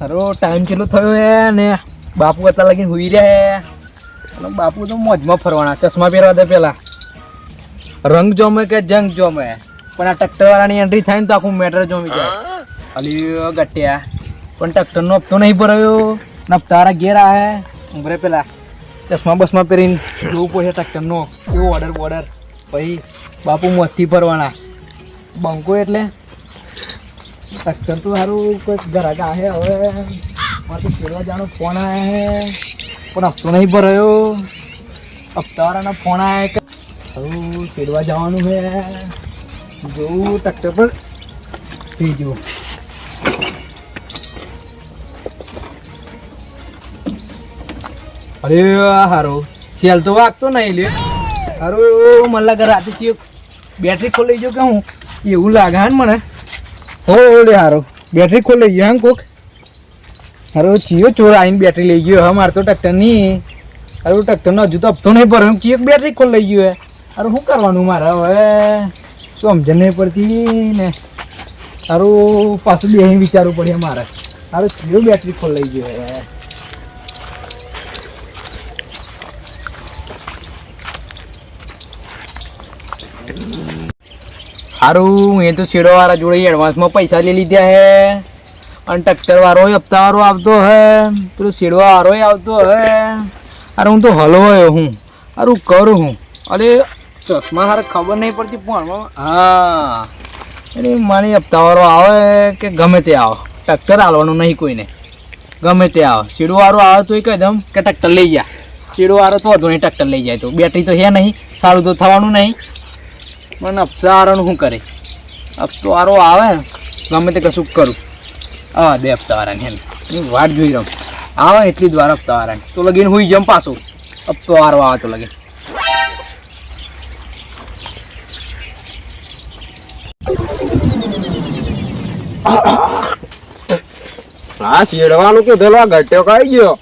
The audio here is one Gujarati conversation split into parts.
અરે ટાઈમ કેટલો થયો હે ને બાપુ અત્યારે લગીને હુઈ રહ્યા હે અને બાપુ તો મોજમાં ફરવાના ચશ્મા પહેરવા દે પેલા રંગ જોમે કે જંગ જોમે પણ આ ટ્રેક્ટરવાળાની એન્ટ્રી થાય ને તો આખું મેટર જોમી જાય અલી ગટ્યા પણ ટ્રેક્ટરનો હપ્તો નહીં ભરાયો ને હપ્તાવાળા ઘેર આવે ઉભરે પેલા ચશ્મા બસમાં પહેરીને જોવું પડશે ટ્રેક્ટરનો કેવો ઓર્ડર બોર્ડર પછી બાપુ મોજથી ફરવાના બંકો એટલે ટ્રેક્ટર તો સારું કોઈ ઘરાક આવે હવે મારે તો ફેરવા જવાનો ફોન આવ્યા પણ હપ્તો નહીં ભરાયો હપ્તાવાળાના ફોન આવ્યા કે હવે ફેરવા જવાનું છે જોવું ટ્રેક્ટર પર થઈ ગયું અરે હારું સેલ તો વાગતો નહીં લે હારું મને લાગે રાતે ચિયો બેટરી ખોલી ગયો કે હું એવું લાગે ને મને હો લે હારું બેટરી ખોલી ગયો હા કોક હારું ચિયો ચોર આવીને બેટરી લઈ ગયો હા મારે તો ટ્રેક્ટરની હારું ટ્રેક્ટરનો હજુ તો હપ્તો નહીં ભર્યો ચિયો બેટરી ખોલી લઈ ગયો હે હારું શું કરવાનું મારે હવે સમજણ નહીં પડતી ને હારું પાછું બે વિચારવું પડે મારે હારું ચિયો બેટરી ખોલી લઈ ગયો હે સારું એ તો શેડોવાળા જોડે એડવાન્સમાં પૈસા લઈ લીધા હે અને ટ્રેક્ટરવાળો હપ્તાવાળો આવતો હે પેલો શેડવાવાળો આવતો હે અરે હું તો હલવાયો હું સારું કરું હું અરે ચશ્મા હારે ખબર નહીં પડતી પણ હા અરે મારી હપ્તાવાળો આવે કે ગમે તે આવે ટ્રેક્ટર હાલવાનું નહીં કોઈને ગમે તે આવે શેડોવાળો આવે તો એ કહી દઉં કે ટ્રેક્ટર લઈ જા શેડોવાળો તો વધુ નહીં ટ્રેક્ટર લઈ જાય તો બેટરી તો હે નહીં સારું તો થવાનું નહીં મને હપ્તાવાળાનું શું કરે હપ્તોવાળો આવે ને ગમે તે કશું કરું હા બે હપ્તાવાળાની એની વાટ જોઈ રહું આવે એટલી જ વાર હપ્તાવાળાની તો લગીને હુઈ જમ પાછો હપ્તોવાળો આવે તો લગીને હા શેડવાનું કીધેલો આ ગટ્યો ખાઈ ગયો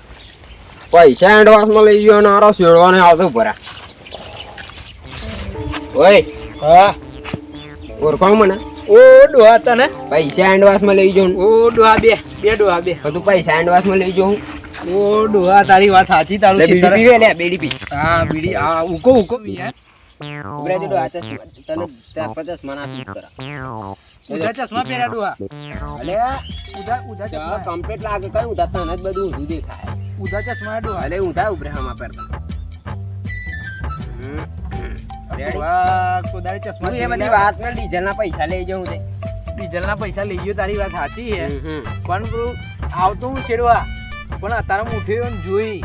પૈસા એડવાન્સમાં લઈ ગયો ને આરો શેડવાને આવતો ભરા ઓય હા ઓળખાવ મને ઓ ડોહા તને પૈસા એડવાન્સમાં લઈ જાઉં ઓ ડોહા બે ડોહા બે બધું પૈસા એડવાન્સમાં લઈ જાઉં ઓ ડોહા તારી વાત સાચી તારું બીડી પીવે ને બીડી પી હા બીડી આ ઉકો યાર ઉભરે જો આ તને 50 મના શૂટ કરા ઉધા ચશ્મા પહેર્યા ડોહા અલે ઉધા ચશ્મા કમ્પ્લીટ લાગે કઈ ઉધા તને જ બધું ઊંધું દેખાય ઉધા ચશ્મા ડોહા અલે ઉધા ઉભરે હમા પહેરતા વાહ કોદાળી ચશ્મા એ બધી વાત ને ડીઝલ ના પૈસા લઈ જાઉં તે ડીઝલ ના પૈસા લઈ ગયો તારી વાત સાચી છે પણ પેલું આવતો હું છેડવા પણ અત્યારે હું ઉઠ્યો ને જોઈ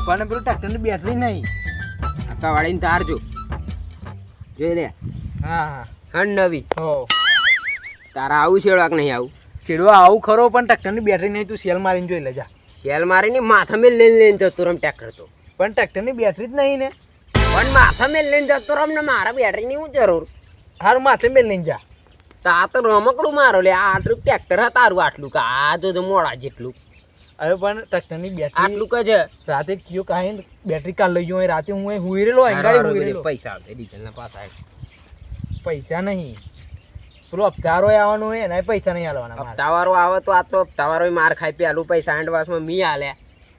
પણ પેલું ટ્રેક્ટરની બેટરી નહીં કવાડીને તાર જો જોઈ લે હા હા હન નવી હો તારા આવું શેડવા કે નહીં આવું છેડવા આવું ખરો પણ ટ્રેક્ટરની બેટરી નહીં તું સેલ મારીને જોઈ લેજા સેલ મારીને માથા મેલ લઈને જતો રમ ટ્રેક્ટર તો પણ ટ્રેક્ટરની બેટરી જ નહીં ને પણ માથા મેલ લઈને જતો રમ ને મારા બેટરીની હું જરૂર હારું માથે મેલ લઈને જા તા તો રમકડું મારો લે આટલું ટ્રેક્ટર હા તારું આટલું કે આ જો મોડા જેટલું હવે પણ ટ્રેક્ટરની બેટરી આટલું કે છે રાતે કયો કાંઈ બેટરી કાલ લઈ ગયો રાતે હું હુઈ રહેલો અંગાડી હુઈ રહેલો પૈસા આવશે ડીઝલના પાસા પૈસા નહીં પેલો હપ્તાવાળો આવવાનો હોય એના પૈસા નહીં આલવાના હપ્તાવાળો આવે તો આ તો હપ્તાવાળો માર ખાઈ પેલું પૈસા એડવાન્સમાં મી આલ્યા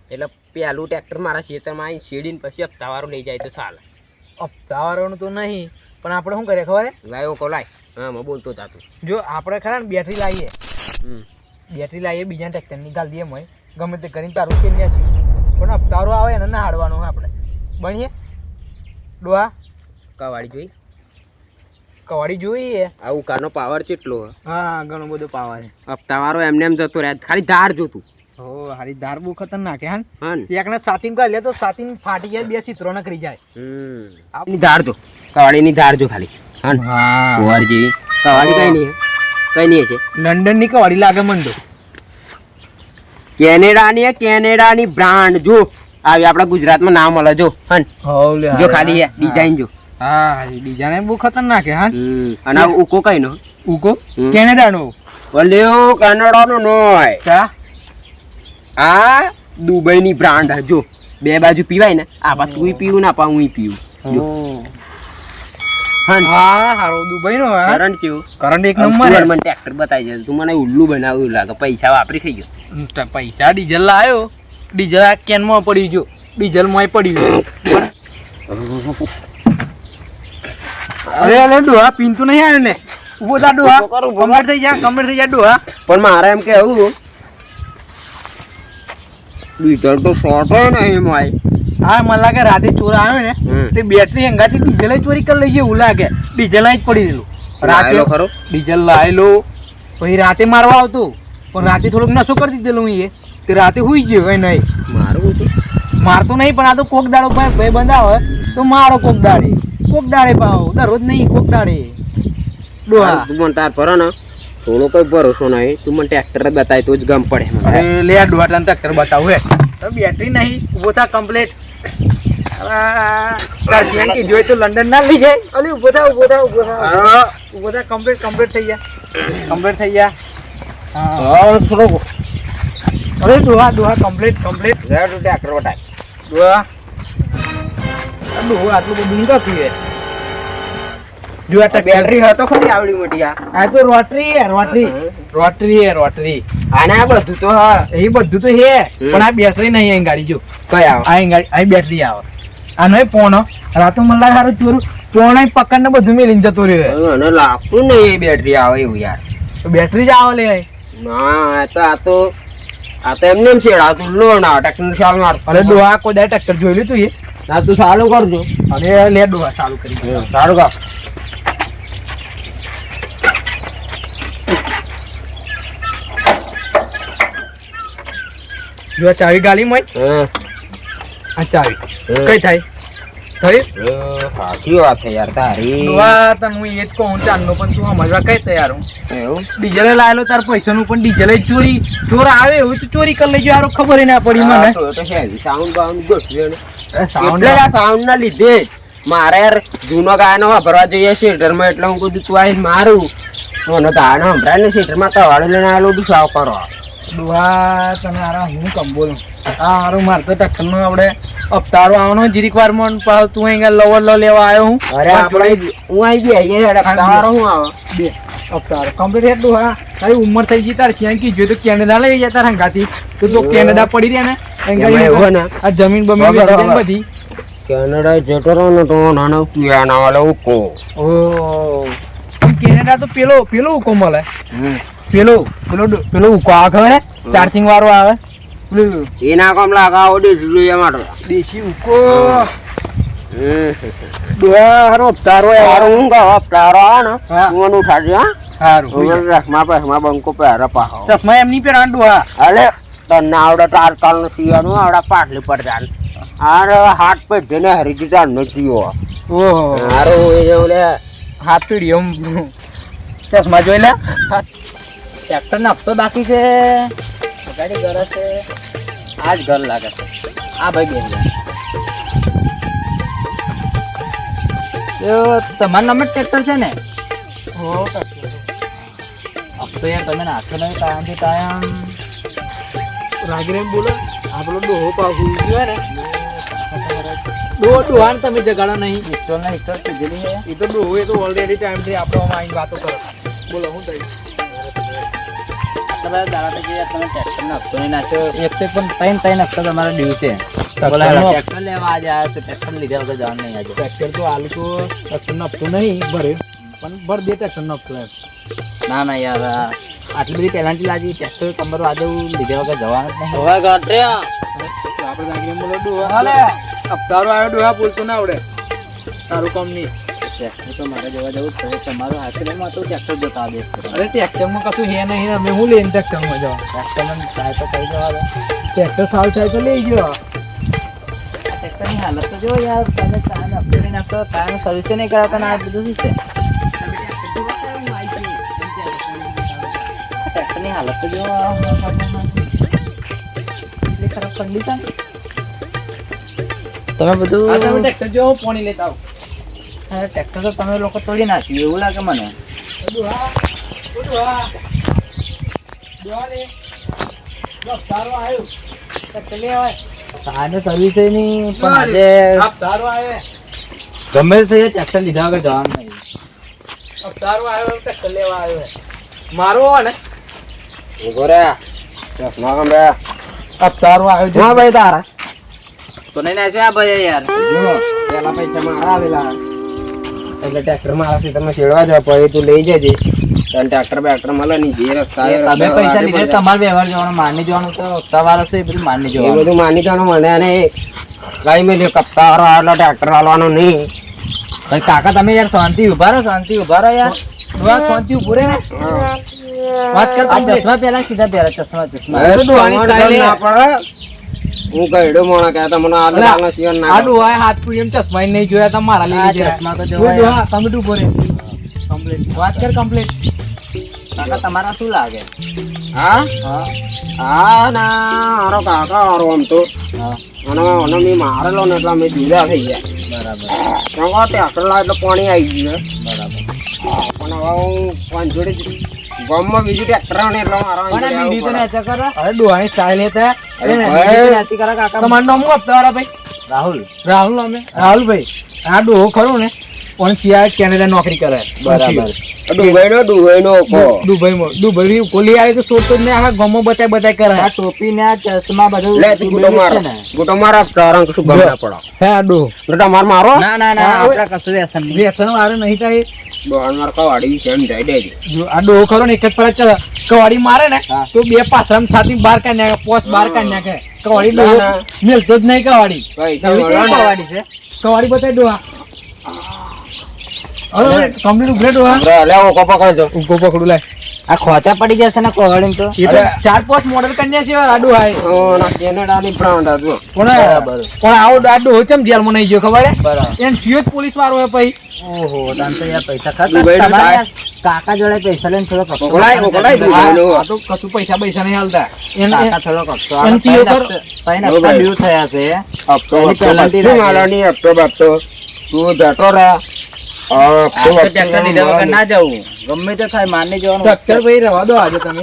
એટલે પેલું ટ્રેક્ટર મારા ખેતરમાં આવીને શેડીને પછી હપ્તાવાળો લઈ જાય તો ચાલે હપ્તાવાળાનું તો નહીં પણ આપણે શું કરીએ ખબર લાયો કો લાય હા મેં બોલતો હતા તું જો આપણે ખરા ને બેટરી લાવીએ બીજા ટ્રેક્ટરની ગાલ દઈએ મોય ગમે તે કરીને તારું છેલ્યા છે પણ હપ્તાવાળો આવે એને ના હાડવાનું આપણે બનીએ ડોહા કવાડી જોઈએ આ ઉકાનો પાવર કેટલો હા ઘણો બધો પાવર છે હપ્તાવાળો એમને એમ જતો રહે ખાલી ધાર જોતું હો હારી ધાર બહુ ખતરનાક હે હા એકને સાતીમ કાઢ લે તો સાતીમ ફાટી જાય બે ચિત્રો ન કરી જાય આપની ધાર જો કવાડીની ધાર જો ખાલી હા કવાડી જેવી કવાડી કઈ નહીં છે લંડનની કવાડી લાગે મન તો કેનેડાની બ્રાન્ડ જો આવી આપણા ગુજરાતમાં નામ મળે જો હન જો ખાલી ડિઝાઇન જો હા ડિઝાઇન બહુ ખતરનાક હે હા અને ઉકો કઈ નો ઉકો કેનેડાનો ઓલ્યો કેનેડાનો નોય કા આ દુબઈની બ્રાન્ડ જો બે બાજુ પીવાય ને આ પાછું તું પીવું ના પા હું પીવું હા હારો દુબઈ નો કરંટ કેવું કરંટ એક નંબર મને ટ્રેક્ટર બતાવી દે તું મને ઉલ્લુ બનાવ્યું લાગે પૈસા વાપરી ખાઈ ગયો પૈસા ડીઝલ લાવ્યો, ડીઝલ આ કેનમાં પડ્યું જો, ડીઝલ મોય પડ્યું. અરે અરે ડોહા પીનતું નહીં આવ્યો ને, ઉભો થા ડોહા, કમ્પ્લીટ થઈ જા ડોહા. પણ મારે એમ કેવું ડીઝલ તો શોર્ટ હોય ને એમાં. હા મને લાગે રાતે ચોર આવ્યો ને તે બેટરી હંગાથી ડીઝલ ચોરી કરી લઈ એવું લાગે, ડીઝલ જ પડી દેલું રાતે. ખરો ડીઝલ લાવેલું પછી રાતે મારવા આવતું પણ રાતે થોડુંક નશો કરી દીધેલું એ તે રાતે હુઈ ગયો કઈ નહીં. મારું મારતો નહીં પણ આ તો કોક દાડો ભાઈ બંધ આવે તો મારો કોક દાડે પાવ દરરોજ નહીં કોક દાડે. ડોહા તું મને તાર પર ને થોડો કઈ ભરોસો નહીં, તું મને ટ્રેક્ટર બતાય તો જ ગમ પડે. અરે લે આ ડોહા તને ટ્રેક્ટર બતાવું હે તો બેટરી નહીં ઉભો થા કમ્પ્લીટ. તાર ચેન કે જોઈ તો લંડન ના લઈ જાય. અલી ઉભો થા કમ્પ્લીટ થઈ જા. હા થોડો અરે ડોહા કમ્પ્લીટ ટ્રેક્ટર બતાય ડોહા આટલું બધું નહીં કાપ્યું જો આ બેટરી હતો ખરી આવડી મોટી. આ તો રોટરી આને આ બધું તો હા એ બધું તો હે પણ આ બેટરી નહીં અહીં ગાડી જો કઈ આવે આ બેટરી આવે આ નહીં પોણો રાતો મને લાગે સારું ચોરું પોણા પકડ ને બધું મેલીને જતો રહ્યો. અને લાગતું નહીં એ બેટરી આવે એવું યાર. તો બેટરી જ આવે લે ના આ તો એમને એમ છેડાતું લો ના ટ્રેક્ટર ચાલુ માર. અરે ડોહા કોઈ દા ટ્રેક્ટર જોઈ તું એ ના તું ચાલુ કરજો. અરે લે ડોહા ચાલુ કરી ચાલુ કર. જો ચાવી ગાલી મોય આ ચાવી કઈ થાય થઈ સાચી વાત છે યાર તારી. ડોહા તને હું એ જ કહું ચાલનો પણ તું સમજવા કઈ તૈયાર હું એવું ડીઝલે લાયેલો તાર પૈસાનું પણ ડીઝલે ચોર આવે એવું તો ચોરી કરી લેજો યાર ખબર ના પડી મને. સાઉન્ડ બાઉન્ડ ગોઠવ્યો સાઉન્ડ સાઉન્ડ ના લીધે જ મારે યાર જૂનો ગાયનો વાપરવા જોઈએ શેટરમાં એટલે હું કીધું તું આવીને મારું મને ગાયનો સંભળાય ને શેટરમાં કવાડું લઈને આવેલું બધું સાવ કરવા. ડોહા તને હારા હું કમ બોલું આ હારું મારે તો ટ્રેક્ટરનો આપણે અપતારો આવવાનો જીરીક વારમાં તું અહીંયા લવર લેવા આવ્યો હું. અરે આપણે હું આવી ગયા તમારો શું આવે બે અપતારો કમ્પ્લીટ એટલું હા તારી ઉંમર થઈ ગઈ તાર ક્યાં કી જોયું તો કેનેડા લઈ જાય તાર હંગાથી તો કેનેડા પડી રહ્યા ને આ જમીન બમીન બધી કેનેડા જતો રહો ને તો નાના પિયાના વાળા ઉકો. ઓ કેનેડા તો પેલો ઉકો મળે પેલો ઉકો આવે ખબર હે ચાર્જિંગ વાળો આવે એના કામ લાગાવો દેશી માટે દેશી ઉકો હારો અપતારો હું કહો તારો આવે ને તું ઉઠાડજો. હા હારું રસમાં બંકો પહેરે પાહો ચશ્મા એમ નહીં પહેરવાનું ડોહા. અરે તને આવડે તારકાલ નું સિયાનું આવડે પાટલી પર જાન આરે હાથ પે જને હરી દીધા નથી ઓહો હારો ઓલે હાથ પીડી એમ ચશ્મા જોઈ લે ટ્રેક્ટર ને હપ્તો બાકી છે ગાડી ઘર છે આ જ ઘર લાગે છે આ ભાઈ બેન તમારા નામે ટ્રેક્ટર છે ને હપ્તો યાર તમે નાખો નહીં કાયમથી કાયમ રાગીને બોલો આ પેલો ડોહો પાછું ગયો ને ડોહાને તમે જગાડો નહીં એ તો ડોહો એ તો ઓલરેડી ટાઈમથી આપણે આવીને વાતો કરો. બોલો હું થઈ આટલા બધા દાડા થઈ ગયા તમે ટ્રેક્ટર નાખતો નહીં નાખ્યો એક તો પણ ત્રણ હપ્તા તમારા દિવસે ટ્રેક્ટર લેવા આજે આવ્યો તો ટ્રેક્ટર લીધા વગર જવાનું નહીં આજે ટ્રેક્ટર તો હાલ તો ટ્રેક્ટરનો હપ્તો નહીં ભરે પણ ભર દે ટ્રેક્ટરનો હપ્તો એમ. ના યાર આટલી બધી પેલાન્ટી લાગી ટ્રેક્ટર તમારું આજે લીધા વગર જવાનું જ નહીં. આપણે લાગી બોલો ડોહા હપ્તારો આવ્યો ડોહા બોલતો ના આવડે તારું કામ નહીં. ટ્રેક્ટર તો મારે જવા જવું જ પડે તમારું હાથમાં તો ટ્રેક્ટર જતા આવે. અરે ટ્રેક્ટરમાં કશું હે નહીં અમે હું લઈને ટ્રેક્ટરમાં જવા ટ્રેક્ટરમાં થાય તો કઈ જવા ટ્રેક્ટર સારું થાય તો લઈ ગયો. ટ્રેક્ટરની હાલત તો જો યાર તમે ટાઈમ અપડેટ નાખતો ટાઈમ સર્વિસ નહીં કરાવતા ને આ બધું શું છે ટ્રેક્ટરની હાલત તો જો એટલી ખરાબ કન્ડિશન. તમે બધું ટ્રેક્ટર જો પાણી લેતા આવો. અરે ટ્રેક્ટર તો તમે લોકો તોડી નાખ્યું એવું લાગે મને. સર્વિસ નહીં પણ આજે ગમે તે ટ્રેક્ટર લીધા વગર જવાનું નહીં. હપ્તારો આવ્યો ટ્રેક્ટર લેવા આવ્યો મારો ને ચશ્મા ગમે હપ્તાવાળો આવ્યો છે હા ભાઈ તારા તો નહીં નાખ્યો આ ભાઈ યાર જો પેલા પૈસા મારા આવેલા એટલે ટ્રેક્ટર મારા થી તમે છેડવા જાવ પછી તું લઈ જજે તને ટ્રેક્ટર બેક્ટર મળે નહીં જે રસ્તા આવે તમે પૈસા લીધે તમારે વ્યવહાર જવાનું માની જવાનું તો હપ્તાવાળો છે એ બધું માની એ જવાનું બધું માની જવાનું મને અને કઈ મેં કપ્તા વાળો આવેલો ટ્રેક્ટર વાળવાનો નહીં ભાઈ કાકા તમે યાર શાંતિ ઉભા રહો યાર ડોહા શાંતિ ઉભો રહે ને વાત કર આ ચશ્મા પહેલા સીધા પહેરા ચશ્મા હવે ડોહાની તમારે style ના પડે હું ગયડો મોણા કે તમને આલો સિયન આ ના ડોહાએ હાથ પૂરી એમ ચશ્મા ય નહીં જોયા તમારા આ લઈ ગયા ચશ્મા તો જો જોવા ડોહા તમે ઉભો રહે કમ્પ્લીટ વાત કર કમ્પ્લીટ કાકા તમારા શું લાગે હા હા હા ના મારો કાકા વાળો આમ તો હા અને મેં મારેલો ને એટલે અમે જુદા થઈ ગયા બરાબર ટ્રેક્ટર લાવ એટલે પાણી આવી ગયું બરાબર પણ હવે હું પાંચ જોડે ગામમાં બીજું ટ્રેક્ટર આવે ને એટલે મારા પણ આ બીડી તો નેચા કરો અરે ડોહાની સ્ટાઇલ એ થાય અરે એને ભાઈ. બીડી તો નેચી કરે કાકા તમારું નામ શું હપ્તાવાળા ભાઈ રાહુલ રાહુલ અમે રાહુલભાઈ આ ડોહો ખરો ને પણ સિયા કેનેડા નોકરી કરે બરાબર દુબઈનો કો દુબઈ કોલી આવે તો સોટો જ ને આખા ગામમાં બતાય કરે આ ટોપી ને આ ચશ્મા બધું લે તું ગુટો માર છે ને ગુટો માર તારંગ કશું ગમે ના પડો હે આ ડોહો ગુટો માર મારો ના ના ના હા, આપડા કશું વ્યસન નહીં વ્યસન વાળો નહીં થાય દોહન માર કવાડી કેમ જાય દેજે જો આ ડોહો ખરો ને એક જ પર ચાલે કવાડી મારે ને હા. તો બે પાછળ છાતી બહાર કાઢી નાખે પોસ બહાર કાઢી નાખે કવાડી ના, ડોહો ના. મેલતો જ નહીં કવાડી ભાઈ એવી તમે કેવી કવાડી છે કવાડી બતાય ડોહા હવે કમ્પ્લીટ ઉભરે ડોહા લે ઓ કોપા કરી દો ઉભો પકડું લાય આ ખોચા પડી જશે ને કોહળી તો એ તો અરે. 4-5 મોડેલ કન્યા છે આ ડોહા ઓ ના કેનેડાની બ્રાન્ડ હતો બરાબર. પણ આવો દાડો હોચમ જેલમાં નહીં ગયો ખબર હે બરાબર એને થયો જ પોલીસ વાળો હે પછી ઓહો તાન તો યાર પૈસા દુબઈનો તમારે સાહેબ. યાર કાકા જોડે પૈસા લઈને થોડો કપડો ઓકળાય, ઓકળાય દુબઈનો. આ તો કશું પૈસા નહીં હાલતા કાકા થોડો કપડો એમ ચીયો કર. ઓ ભાઈ. ડ્યુ થયા છે હપ્તો એની હપ્તો penalty શું લાગે. માલવાની હપ્તો બપ્તો તું બેઠો રહે હપ્તો આ તો ટ્રેક્ટર લીધા વગર ના જવું ગમે તે થાય માની જવાનું ડોક્ટર ભાઈ રવા દો આજે તમે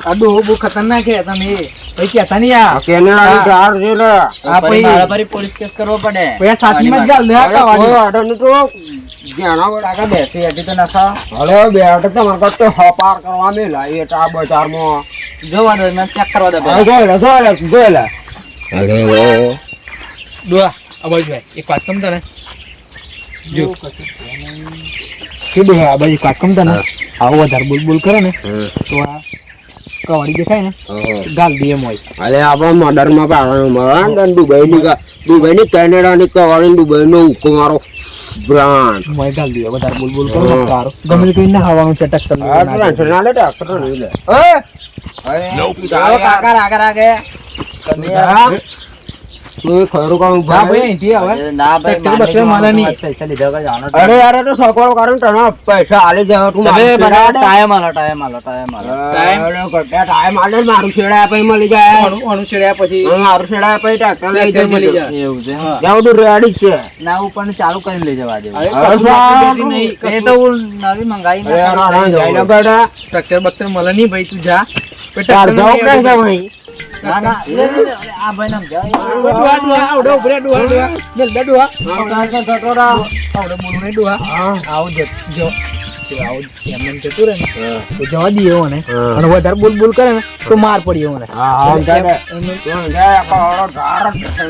આ ડોહો બહુ ખતરનાક છે તમે ભાઈ કહેતા નહીં આ કેનેડાની કાર છે લે આ પછી પછી બારાબારી પોલીસ કેસ કરવો પડે પછી આ સાચીમાં જ ગાલ દે આ અરે કોઈ કવાડી. વાંધો નહીં તો જ્યાંના વડે કાકા બેસી હતી તો નખાવ હલે બેઠો તમારે કરતો હપાર કરવા મેલા એ ટા બજારમાં જોવા દો મને ચેક કરવા દો અરે જોઈ લે ડોહા આ બાજુ આય. એક વાત સમજા ને જો કે ડોહા આ બાજુ એક વાત સમજા ને આવો વધારે બોલ કરે ને તો આ કવાડી દેખાય ને ગાલ દે એમ હોય અરે આપડે મર્ડરમાં પાડવાનું દુબઈની કેનેડાની કવાડી દુબઈનો હુકમ મારો બ્રાન્ડ મોય ગાલ દે વધારે બોલ કરો ને તારો ગમે તે કઈ ના હવાનું છે ટક્કર કાકા રાગે રાગે તું ખરું કામ હા ભાઈ અહીંથી આવે ના ભાઈ ટ્રેક્ટર બક્ટર માલે નહીં. પૈસા લીધા વગર જવાનું અરે યાર એ તો સગવડ કરું તને પૈસા આલી દેવા તું તમે મારું બધા છેડાય. ટાઈમ આલો ટાઈમ આલો ટાઈમ આલો ટાઈમ આલે ને મારું છેડાય પછી મળી જાય અણુ ચડ્યા પછી મારું છેડાય પછી ટ્રેક્ટર લઈ ટ્રેક્ટર મળી જાય જાય. એવું છે જાવ તું રેડી છે ના ઉપર ચાલુ કરીને લઈ જવા દેવું અરે અરે કશું સારું. નહીં, એ કશું. તો હું નવી મંગાવી અરે યાર, આ જાય ને બેટા. ટ્રેક્ટર બક્ટર મળે નહીં ભાઈ તું જા પછી તાર ટ્રેક્ટર જાવ નહીં કે આવે. ભાઈ ના ના આ ભાઈ નામ ડોહા, ડોહા, આવડો ઉભરે, ડોહા. મેલ દે ડોહા. આવડો બોલું નહીં ડોહા. આવો જો આવો એમ એમ જતું રહે ને તો જવા દઈએ એને અને વધારે બોલ કરે ને તો માર પડી એને હા હા જાય જાય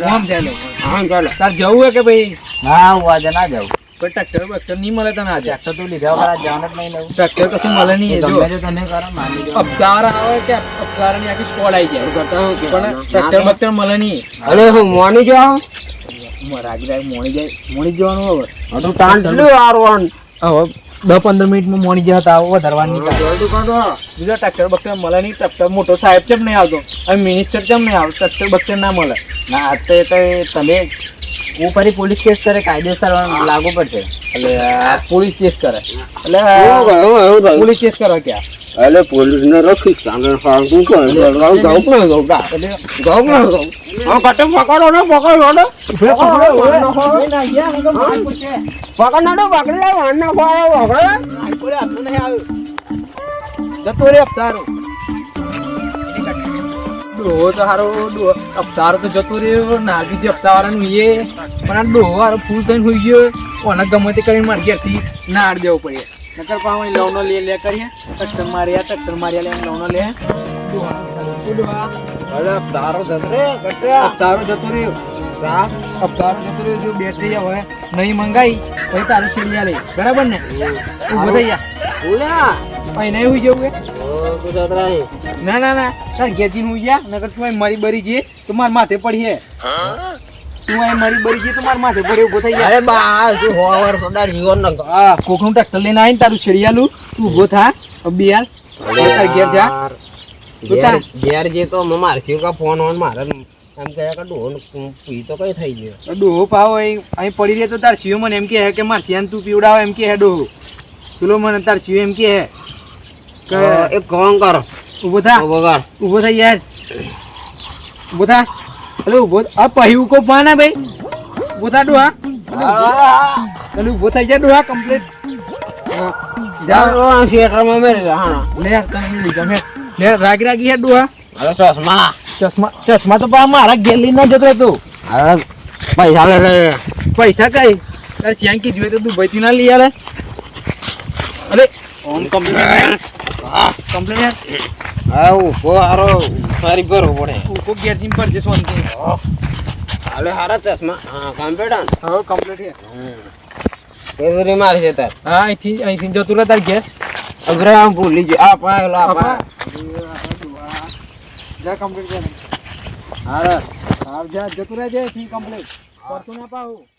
આમ જાય લો. હા ચાલો તાર જવું હે કે ભાઈ ના હું આજે ના જાઉં કોઈ ટ્રેક્ટર બક્ટર નહીં મળે તને આજે ટ્રેક્ટર તું લીધા વગર આજ જવાનું જ નહીં લઉં ટ્રેક્ટર કશું મળે નહીં જો ગમે તે તને કરો માની જાઉં અપચાર આવે કે અપચારની આખી સ્કોડ આવી જાય પણ ટ્રેક્ટર બક્ટર મળે નહીં અરે હું મોની જાઉં રાગ મોણી જાય મોણી જવાનું હવે તું ટાંટલું આરવાન હવે 10-15 મિનિટમાં મોણી જાય તો આવો વધારવાની નીકળે જલ્દી કરો બીજા ટ્રેક્ટર બક્ટર મળે નહીં ટ્રેક્ટર મોટો સાહેબ કેમ નહીં આવતો હવે મિનિસ્ટર કેમ નહીં આવતો ટ્રેક્ટર બક્ટર ના મળે ના આજ તો એ તો તમે હું ફરી પોલીસ કેસ કરે કાયદેસર લાગુ પડશે એટલે આ પોલીસ કેસ કરે એટલે એવું થયું પોલીસ કેસ કરે ક્યાં એટલે પોલીસ ને રખી સાંગણ ફાળતું કરે જાઉં ને જાઉં એટલે જાઉં ને જાઉં હા કટે પકડો ને પકડો ને પકડ ના પકડી લે વાન ના પકડે જતો રે અપતારો ડોહો તો હારો અપતારો તો જતો રહ્યો નાગી જે અપતાવાળાનું એ પણ આ ડોહો હારો ફૂલ થઈને હોઈ ગયો ઓને ગમે તે કરીને મારી ઘેરથી નાડ દેવો પડે નકર પાવ લવનો લે કરીએ ટક્કર માર્યા લે લવનો લે અરે તારો જતરે કટ્યા તારો જતો રહ્યો જો બેટરી હોય નહીં મંગાઈ પછી તારું સીડિયા લે બરાબર ને ઊભો થઈ જા ઓલા અહીં નહીં હોઈ જવું તું જતરા ના તાર ઘેરથી હું ગયા નકર તું અહીં મરી બરી જે તો માર માથે પડી હે તું અહીં મરી બરી જે તો માર માથે પડે ઊભો થઈ જા અરે બા તું હોવર સોડા જીવન ન હા કોકનું ટ્રેક્ટર લઈને આવીને તારું સીડિયાલું તું ઊભો થા બિયાલ તાર ઘેર જા ઘેર જે તો મારસી કા ફોન ઓન મારે એમ કહે કે ડોન પી તો કઈ થઈ ગયો ડોહો પાવ અહીં પડી રહે તો તાર સીઓ મને એમ કે કે માર સિયાન તું પીવડાવ એમ કે હે ડોહો પેલો મને તાર સીઓ એમ કે એક કોણ કર ઊભો થા વગર ઊભો થઈ યાર ઊભો થા અરે ઊભો આ પહેયું કો પાના ભાઈ ઊભો થા ડોહા અરે ઊભો થઈ જા ડોહા કમ્પ્લીટ જાઓ થિયેટરમાં મેરે હા લે તને લીધા મે લે રાગી હે ડોહા અરે ચશ્મા ચશ્મા તો પા મારા ગેલી ન જતો તો અરે પૈસા લે પૈસા કઈ તાર ચેન કી જોઈએ તો તું ભાઈથી ના લઈ આલે અરે ઓન કમ્પ્લીટ આવું હારો સારી ભરવો પડે કો ગેરજીમ પર જે સોન કે હાલે હારા ચશ્મા હા કમ્પ્લીટ હવે કમ્પ્લીટ હે એ દરી મારી છે તાર હા અહીંથી જતું રહે તાર ઘેર અગરે આમ ભૂલી જ આ પાયલો આ આપા જા કમ્પ્લીટ કર હાર જા જતું રહે છે થી કમ્પ્લીટ કરતો ના પાઉં